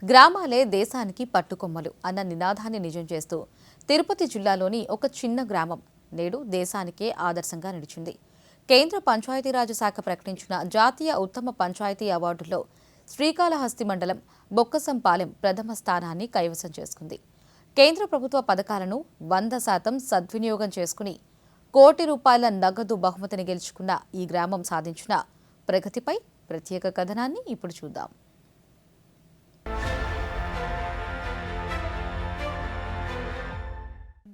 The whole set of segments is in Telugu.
గ్రామాలే దేశానికి పట్టుకొమ్మలు అన్న నినాదాన్ని నిజం చేస్తూ తిరుపతి జిల్లాలోని ఒక చిన్న గ్రామం నేడు దేశానికే ఆదర్శంగా నిలిచింది. కేంద్ర పంచాయతీరాజ్ శాఖ ప్రకటించిన జాతీయ ఉత్తమ పంచాయతీ అవార్డులో శ్రీకాళహస్తి మండలం బొక్కసంపాలెం ప్రథమ స్థానాన్ని కైవసం చేసుకుంది. కేంద్ర ప్రభుత్వ పథకాలను 100% సద్వినియోగం చేసుకుని ₹1,00,00,000 నగదు బహుమతిని గెలుచుకున్న ఈ గ్రామం సాధించిన ప్రగతిపై ప్రత్యేక కథనాన్ని ఇప్పుడు చూద్దాం.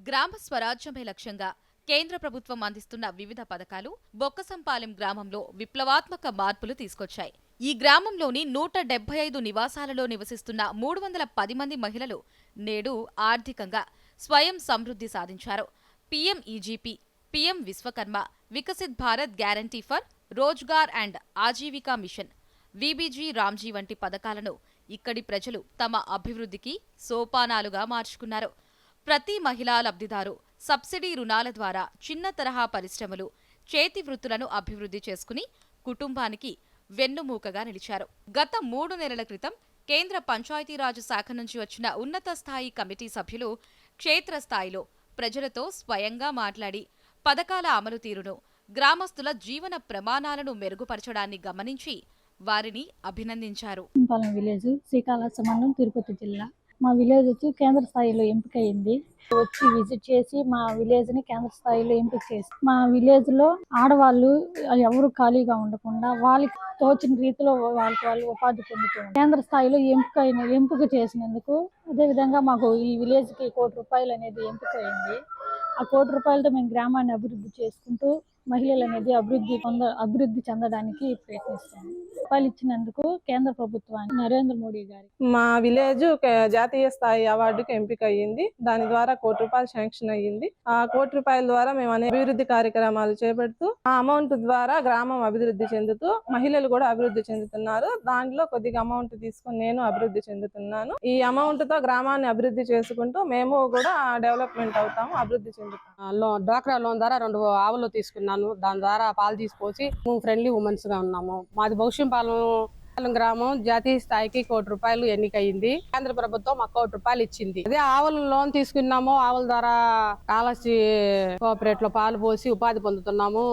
గ్రామ స్వరాజ్యమే లక్ష్యంగా కేంద్ర ప్రభుత్వం అందిస్తున్న వివిధ పథకాలు బొక్కసంపాలెం గ్రామంలో విప్లవాత్మక మార్పులు తీసుకొచ్చాయి. ఈ గ్రామంలోని 175 నివాసాలలో నివసిస్తున్న 310 మంది మహిళలు నేడు ఆర్థికంగా స్వయం సమృద్ధి సాధించారు. PMEGP, PM Vishwakarma, Viksit Bharat guarantee for Rozgar and Ajeevika mission, VBG Ramji వంటి పథకాలను ఇక్కడి ప్రజలు తమ అభివృద్ధికి సోపానాలుగా మార్చుకున్నారు. ప్రతి మహిళా లబ్ధిదారు సబ్సిడీ రుణాల ద్వారా చిన్న తరహా పరిశ్రమలు, చేతి వృత్తులను అభివృద్ధి చేసుకుని కుటుంబానికి వెన్నుమూకగా నిలిచారు. గత 3 నెలల క్రితం కేంద్ర పంచాయతీరాజ్ శాఖ నుంచి వచ్చిన ఉన్నత స్థాయి కమిటీ సభ్యులు క్షేత్రస్థాయిలో ప్రజలతో స్వయంగా మాట్లాడి పథకాల అమలు తీరును, గ్రామస్తుల జీవన ప్రమాణాలను మెరుగుపరచడాన్ని గమనించి వారిని అభినందించారు. విలేజ్ శ్రీకాళహస్తి మండలం, తిరుపతి జిల్లా. మా విలేజ్ వచ్చి కేంద్ర స్థాయిలో ఎంపికయింది. వచ్చి విజిట్ చేసి మా విలేజ్ ని కేంద్ర స్థాయిలో ఎంపిక చేసి మా విలేజ్ లో ఆడవాళ్ళు ఎవరు ఖాళీగా ఉండకుండా వాళ్ళకి తోచిన రీతిలో వాళ్ళు ఉపాధి పొందుతున్నారు. కేంద్ర స్థాయిలో ఎంపిక చేసినందుకు అదే విధంగా మాకు ఈ విలేజ్ కి ₹1,00,00,000 అనేది ఎంపిక అయింది. ఆ ₹1,00,00,000తో మేము గ్రామాన్ని అభివృద్ధి చేసుకుంటూ మహిళలు అనేది అభివృద్ధి చెందడానికి ప్రయత్నిస్తాము. రూపాయలు ఇచ్చినందుకు కేంద్ర ప్రభుత్వానికి నరేంద్ర మోడీ గారి మా విలేజ్ జాతీయ స్థాయి అవార్డుకి ఎంపిక అయ్యింది. దాని ద్వారా ₹1,00,00,000 శాంక్షన్ అయ్యింది. ఆ ₹1,00,00,000 ద్వారా మేము అనేక అభివృద్ధి కార్యక్రమాలు చేపడుతూ ఆ అమౌంట్ ద్వారా గ్రామం అభివృద్ధి చెందుతూ మహిళలు కూడా అభివృద్ధి చెందుతున్నారు. దాంట్లో కొద్దిగా అమౌంట్ తీసుకుని నేను అభివృద్ధి చెందుతున్నాను. ఈ అమౌంట్ తో గ్రామాన్ని అభివృద్ధి చేసుకుంటూ మేము కూడా డెవలప్మెంట్ అవుతాము, అభివృద్ధి చెందుతాము. డ్వాక్రా లోన్ ద్వారా 2 ఆవులు తీసుకున్నాను. దాని ద్వారా పాలు తీసుకొచ్చి ఫ్రెండ్లీ ఉమెన్స్ గా ఉన్నాము. మాది బొక్కసంపాలెం గ్రామం జాతీయ స్థాయికి ₹1,00,00,000 ఎన్నికయింది. కేంద్ర ప్రభుత్వం మాకు ₹1,00,00,000 ఇచ్చింది. అదే ఆవుల లోన్ తీసుకున్నాము. ఆవుల ద్వారా కాళహస్తి కోఆపరేట్ లో పాలు పోసి ఉపాధి పొందుతున్నాము.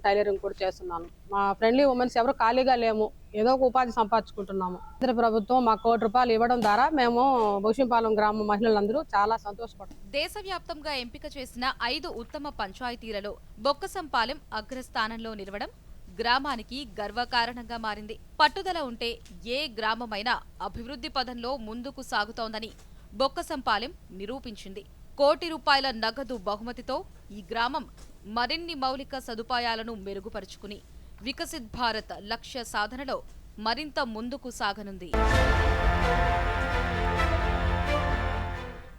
టైలరింగ్ కూడా చేస్తున్నాను. మా ఫ్రెండ్లీ ఉమెన్స్ ఎవరు ఖాళీగా లేము, ఏదో ఒక ఉపాధి సంపాదించుకుంటున్నాము. కేంద్ర ప్రభుత్వం మాకు ₹1,00,00,000 ఇవ్వడం ద్వారా మేము బొక్కసంపాలెం గ్రామ మహిళలందరూ చాలా సంతోషపడుతున్నాం. దేశవ్యాప్తంగా ఎంపిక చేసిన 5 ఉత్తమ పంచాయతీలలో బొక్కసంపాలెం అగ్రస్థానంలో నిలవడం గ్రామానికి గర్వకారణంగా మారింది. పట్టుదల ఉంటే ఏ గ్రామమైనా అభివృద్ధి పథంలో ముందుకు సాగుతోందని బొక్కసంపాలెం నిరూపించింది. ₹1,00,00,000 నగదు బహుమతితో ఈ గ్రామం మరిన్ని మౌలిక సదుపాయాలను మెరుగుపరుచుకుని వికసిత్ భారత్ లక్ష్య సాధనలో మరింత ముందుకు సాగనుంది.